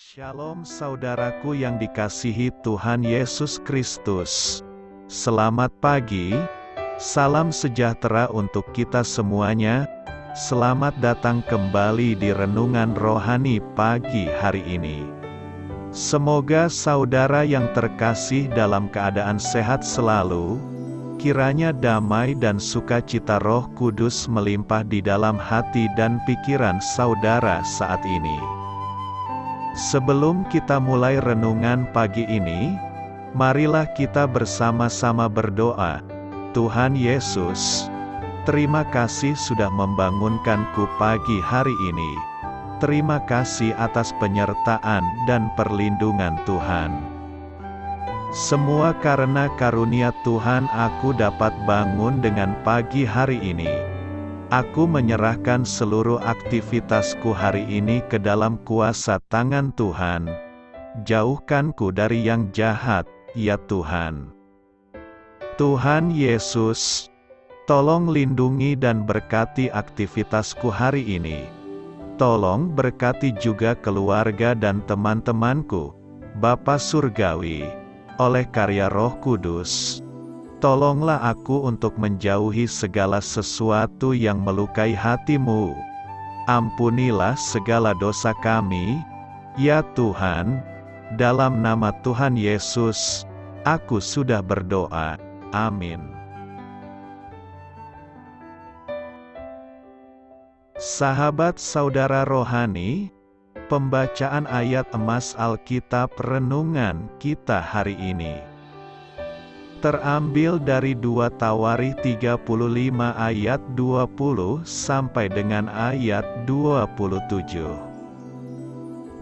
Shalom saudaraku yang dikasihi Tuhan Yesus Kristus. Selamat pagi, salam sejahtera untuk kita semuanya. Selamat datang kembali di Renungan Rohani pagi hari ini. Semoga saudara yang terkasih dalam keadaan sehat selalu. Kiranya damai dan sukacita Roh Kudus melimpah di dalam hati dan pikiran saudara saat ini. Sebelum kita mulai renungan pagi ini, marilah kita bersama-sama berdoa. Tuhan Yesus, terima kasih sudah membangunkanku pagi hari ini. Terima kasih atas penyertaan dan perlindungan Tuhan. Semua karena karunia Tuhan aku dapat bangun dengan pagi hari ini. Aku menyerahkan seluruh aktivitasku hari ini ke dalam kuasa tangan Tuhan. Jauhkanku dari yang jahat, ya Tuhan. Tuhan Yesus, tolong lindungi dan berkati aktivitasku hari ini. Tolong berkati juga keluarga dan teman-temanku, Bapa Surgawi, oleh karya Roh Kudus. Tolonglah aku untuk menjauhi segala sesuatu yang melukai hati-Mu. Ampunilah segala dosa kami, ya Tuhan. Dalam nama Tuhan Yesus, aku sudah berdoa. Amin. Sahabat saudara rohani, pembacaan ayat emas Alkitab renungan kita hari ini terambil dari 2 Tawarikh 35 ayat 20 sampai dengan ayat 27.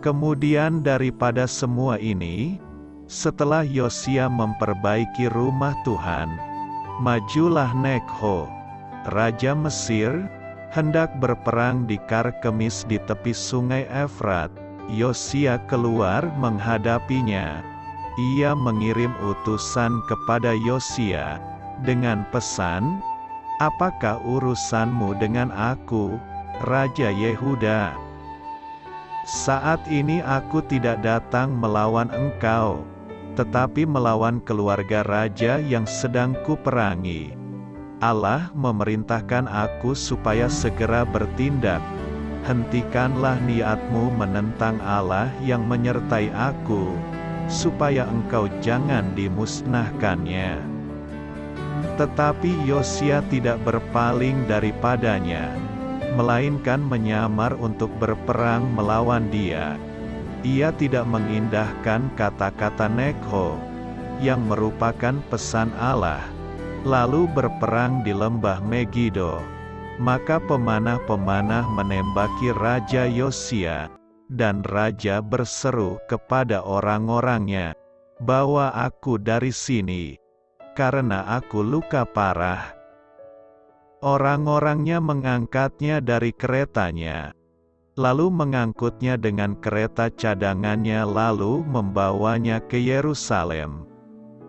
Kemudian daripada semua ini, setelah Yosia memperbaiki rumah Tuhan, majulah Nekho, raja Mesir, hendak berperang di Karkemis di tepi sungai Efrat. Yosia keluar menghadapinya. Ia mengirim utusan kepada Yosia dengan pesan, "Apakah urusanmu dengan aku, Raja Yehuda? Saat ini aku tidak datang melawan engkau, tetapi melawan keluarga raja yang sedang kuperangi. Allah memerintahkan aku supaya segera bertindak. Hentikanlah niatmu menentang Allah yang menyertai aku, supaya engkau jangan dimusnahkannya." Tetapi Yosia tidak berpaling daripadanya, melainkan menyamar untuk berperang melawan dia. Ia tidak mengindahkan kata-kata Nekho, yang merupakan pesan Allah, lalu berperang di lembah Megido. Maka pemanah-pemanah menembaki Raja Yosia, dan raja berseru kepada orang-orangnya, "Bawa aku dari sini, karena aku luka parah." Orang-orangnya mengangkatnya dari keretanya, lalu mengangkutnya dengan kereta cadangannya lalu membawanya ke Yerusalem.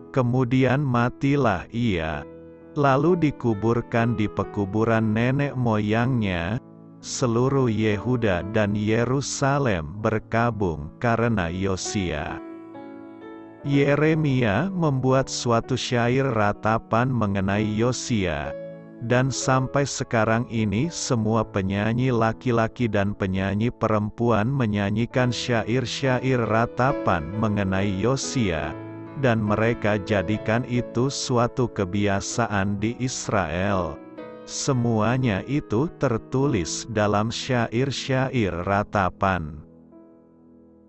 Kemudian matilah ia, lalu dikuburkan di pekuburan nenek moyangnya. Seluruh Yehuda dan Yerusalem berkabung karena Yosia. Yeremia membuat suatu syair ratapan mengenai Yosia, dan sampai sekarang ini semua penyanyi laki-laki dan penyanyi perempuan menyanyikan syair-syair ratapan mengenai Yosia, dan mereka jadikan itu suatu kebiasaan di Israel. Semuanya itu tertulis dalam syair-syair ratapan.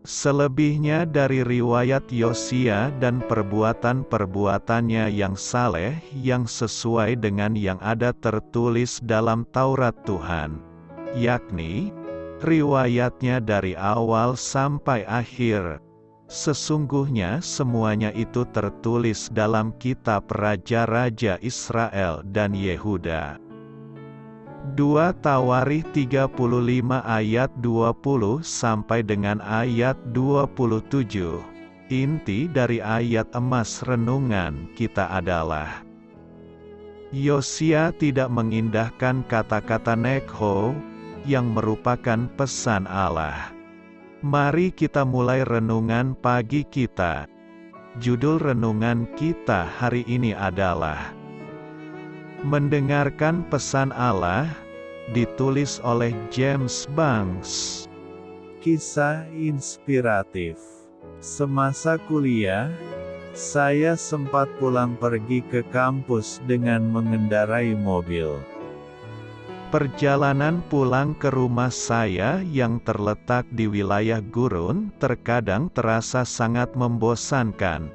Selebihnya dari riwayat Yosia dan perbuatan-perbuatannya yang saleh yang sesuai dengan yang ada tertulis dalam Taurat Tuhan, yakni riwayatnya dari awal sampai akhir. Sesungguhnya semuanya itu tertulis dalam kitab Raja-Raja Israel dan Yehuda. 2 Tawarikh 35 ayat 20 sampai dengan ayat 27. Inti dari ayat emas renungan kita adalah, Yosia tidak mengindahkan kata-kata Nekho, yang merupakan pesan Allah. Mari kita mulai renungan pagi kita. Judul renungan kita hari ini adalah Mendengarkan Pesan Allah, ditulis oleh James Banks. Kisah inspiratif. Semasa kuliah, saya sempat pulang pergi ke kampus dengan mengendarai mobil. Perjalanan pulang ke rumah saya yang terletak di wilayah gurun terkadang terasa sangat membosankan.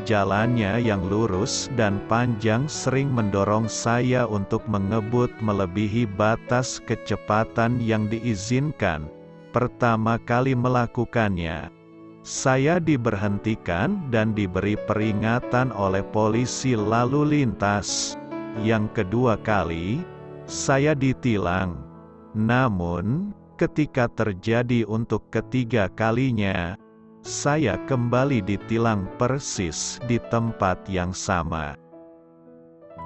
Jalannya yang lurus dan panjang sering mendorong saya untuk mengebut melebihi batas kecepatan yang diizinkan. Pertama kali melakukannya, saya diberhentikan dan diberi peringatan oleh polisi lalu lintas. Yang kedua kali, saya ditilang. Namun, ketika terjadi untuk ketiga kalinya, saya kembali ditilang persis di tempat yang sama.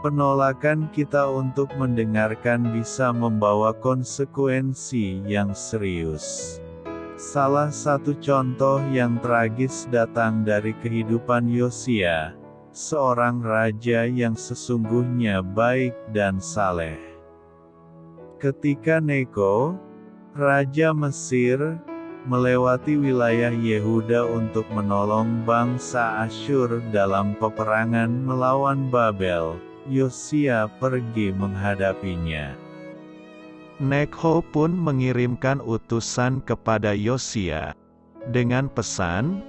Penolakan kita untuk mendengarkan bisa membawa konsekuensi yang serius. Salah satu contoh yang tragis datang dari kehidupan Yosia, seorang raja yang sesungguhnya baik dan saleh. Ketika Neko, raja Mesir, melewati wilayah Yehuda untuk menolong bangsa Asyur dalam peperangan melawan Babel, Yosia pergi menghadapinya. Neko pun mengirimkan utusan kepada Yosia dengan pesan,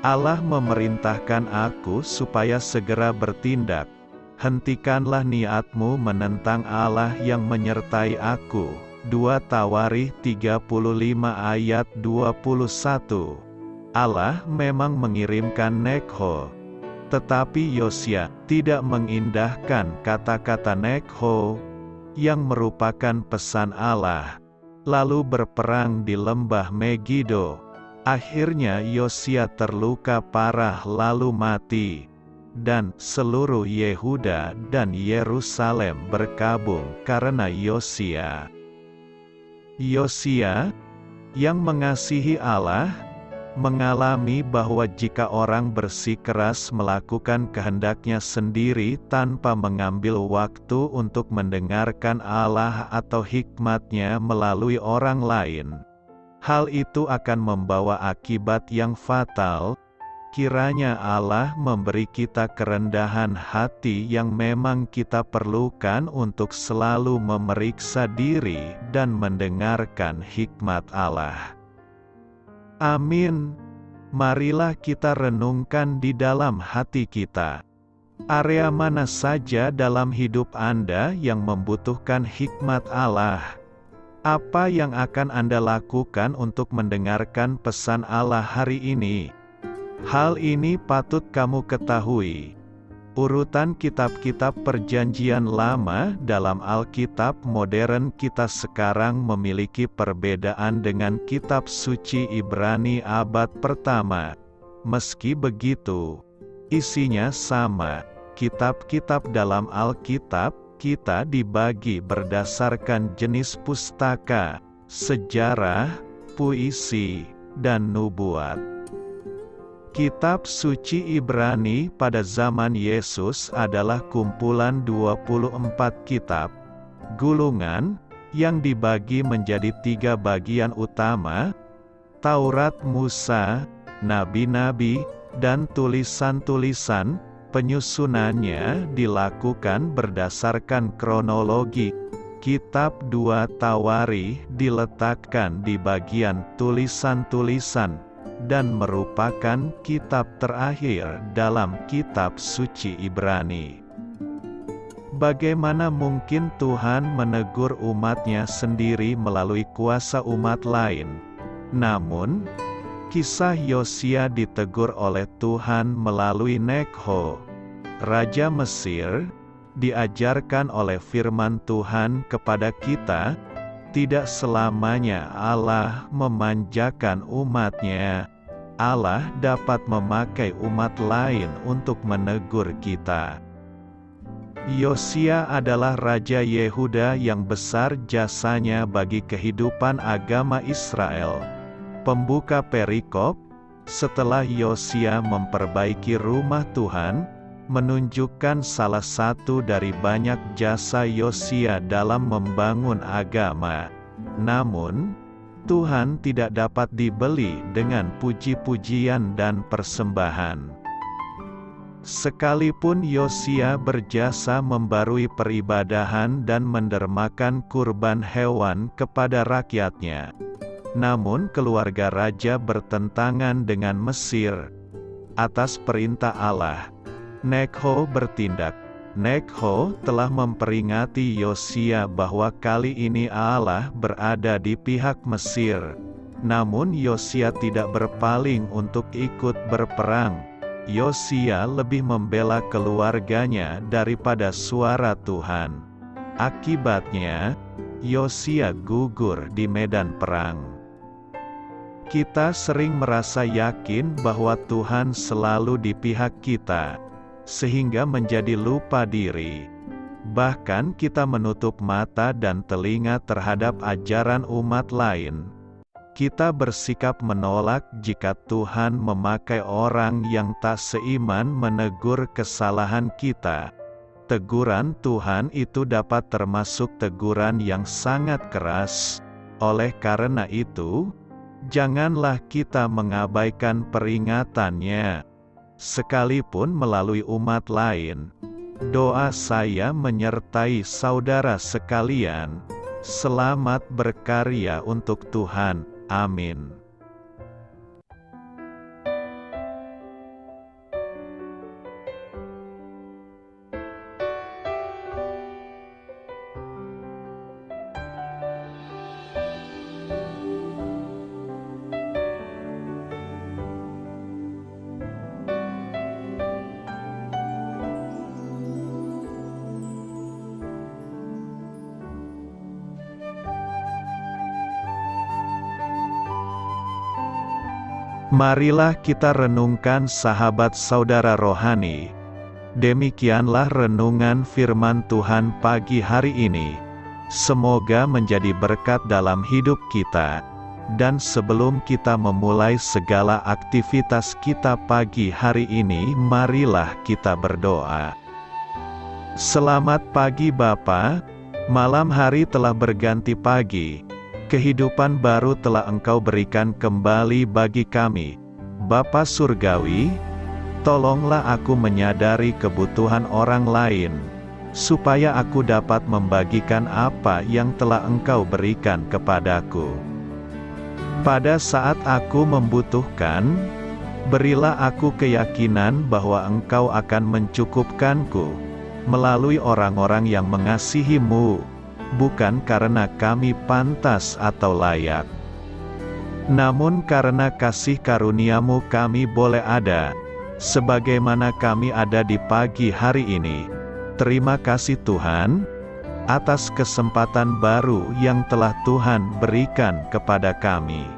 Allah memerintahkan aku supaya segera bertindak. Hentikanlah niatmu menentang Allah yang menyertai aku. 2 Tawarikh 35 ayat 21. Allah memang mengirimkan Neko, tetapi Yosia tidak mengindahkan kata-kata Neko yang merupakan pesan Allah, lalu berperang di lembah Megido. Akhirnya Yosia terluka parah lalu mati, dan seluruh Yehuda dan Yerusalem berkabung karena Yosia. Yosia, yang mengasihi Allah, mengalami bahwa jika orang bersikeras melakukan kehendaknya sendiri tanpa mengambil waktu untuk mendengarkan Allah atau hikmat-Nya melalui orang lain, hal itu akan membawa akibat yang fatal. Kiranya Allah memberi kita kerendahan hati yang memang kita perlukan untuk selalu memeriksa diri dan mendengarkan hikmat Allah. Amin. Marilah kita renungkan di dalam hati kita. Area mana saja dalam hidup Anda yang membutuhkan hikmat Allah? Apa yang akan Anda lakukan untuk mendengarkan pesan Allah hari ini? Hal ini patut kamu ketahui. Urutan kitab-kitab Perjanjian Lama dalam Alkitab modern kita sekarang memiliki perbedaan dengan kitab suci Ibrani abad pertama. Meski begitu, isinya sama. Kitab-kitab dalam Alkitab kita dibagi berdasarkan jenis pustaka, sejarah, puisi, dan nubuat. Kitab suci Ibrani pada zaman Yesus adalah kumpulan 24 kitab, gulungan, yang dibagi menjadi 3 bagian utama, Taurat Musa, Nabi-Nabi, dan tulisan-tulisan. Penyusunannya dilakukan berdasarkan kronologi. Kitab 2 Tawarikh diletakkan di bagian tulisan-tulisan, dan merupakan kitab terakhir dalam kitab suci Ibrani. Bagaimana mungkin Tuhan menegur umat-Nya sendiri melalui kuasa umat lain? Namun, kisah Yosia ditegur oleh Tuhan melalui Neko, Raja Mesir. Diajarkan oleh firman Tuhan kepada kita, tidak selamanya Allah memanjakan umat-Nya. Allah dapat memakai umat lain untuk menegur kita. Yosia adalah Raja Yehuda yang besar jasanya bagi kehidupan agama Israel. Pembuka perikop, setelah Yosia memperbaiki rumah Tuhan, menunjukkan salah satu dari banyak jasa Yosia dalam membangun agama. Namun, Tuhan tidak dapat dibeli dengan puji-pujian dan persembahan. Sekalipun Yosia berjasa membarui peribadahan dan mendermakan kurban hewan kepada rakyatnya, namun keluarga raja bertentangan dengan Mesir. Atas perintah Allah, Nekho bertindak. Nekho telah memperingati Yosia bahwa kali ini Allah berada di pihak Mesir. Namun Yosia tidak berpaling untuk ikut berperang. Yosia lebih membela keluarganya daripada suara Tuhan. Akibatnya, Yosia gugur di medan perang. Kita sering merasa yakin bahwa Tuhan selalu di pihak kita, sehingga menjadi lupa diri. Bahkan kita menutup mata dan telinga terhadap ajaran umat lain. Kita bersikap menolak jika Tuhan memakai orang yang tak seiman menegur kesalahan kita. Teguran Tuhan itu dapat termasuk teguran yang sangat keras. Oleh karena itu, janganlah kita mengabaikan peringatannya. Sekalipun melalui umat lain, doa saya menyertai saudara sekalian. Selamat berkarya untuk Tuhan. Amin. Marilah kita renungkan sahabat saudara rohani. Demikianlah renungan firman Tuhan pagi hari ini. Semoga menjadi berkat dalam hidup kita. Dan sebelum kita memulai segala aktivitas kita pagi hari ini, marilah kita berdoa. Selamat pagi Bapa, malam hari telah berganti pagi. Kehidupan baru telah Engkau berikan kembali bagi kami. Bapa Surgawi, tolonglah aku menyadari kebutuhan orang lain, supaya aku dapat membagikan apa yang telah Engkau berikan kepadaku. Pada saat aku membutuhkan, berilah aku keyakinan bahwa Engkau akan mencukupkanku, melalui orang-orang yang mengasihi-Mu, bukan karena kami pantas atau layak, namun karena kasih karunia-Mu kami boleh ada, sebagaimana kami ada di pagi hari ini. Terima kasih Tuhan, atas kesempatan baru yang telah Tuhan berikan kepada kami,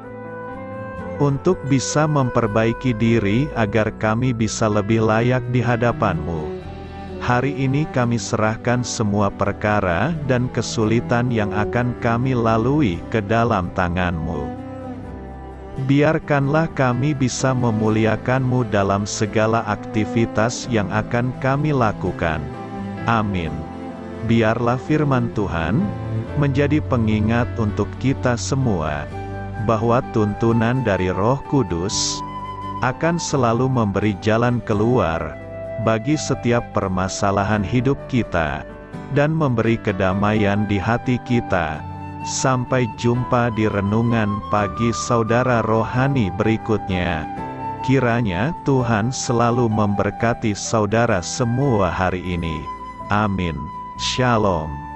untuk bisa memperbaiki diri agar kami bisa lebih layak di hadapan-Mu. Hari ini kami serahkan semua perkara dan kesulitan yang akan kami lalui ke dalam tangan-Mu. Biarkanlah kami bisa memuliakan-Mu dalam segala aktivitas yang akan kami lakukan. Amin. Biarlah firman Tuhan menjadi pengingat untuk kita semua, bahwa tuntunan dari Roh Kudus akan selalu memberi jalan keluar bagi setiap permasalahan hidup kita, dan memberi kedamaian di hati kita. Sampai jumpa di renungan pagi saudara rohani berikutnya. Kiranya Tuhan selalu memberkati saudara semua hari ini. Amin. Shalom.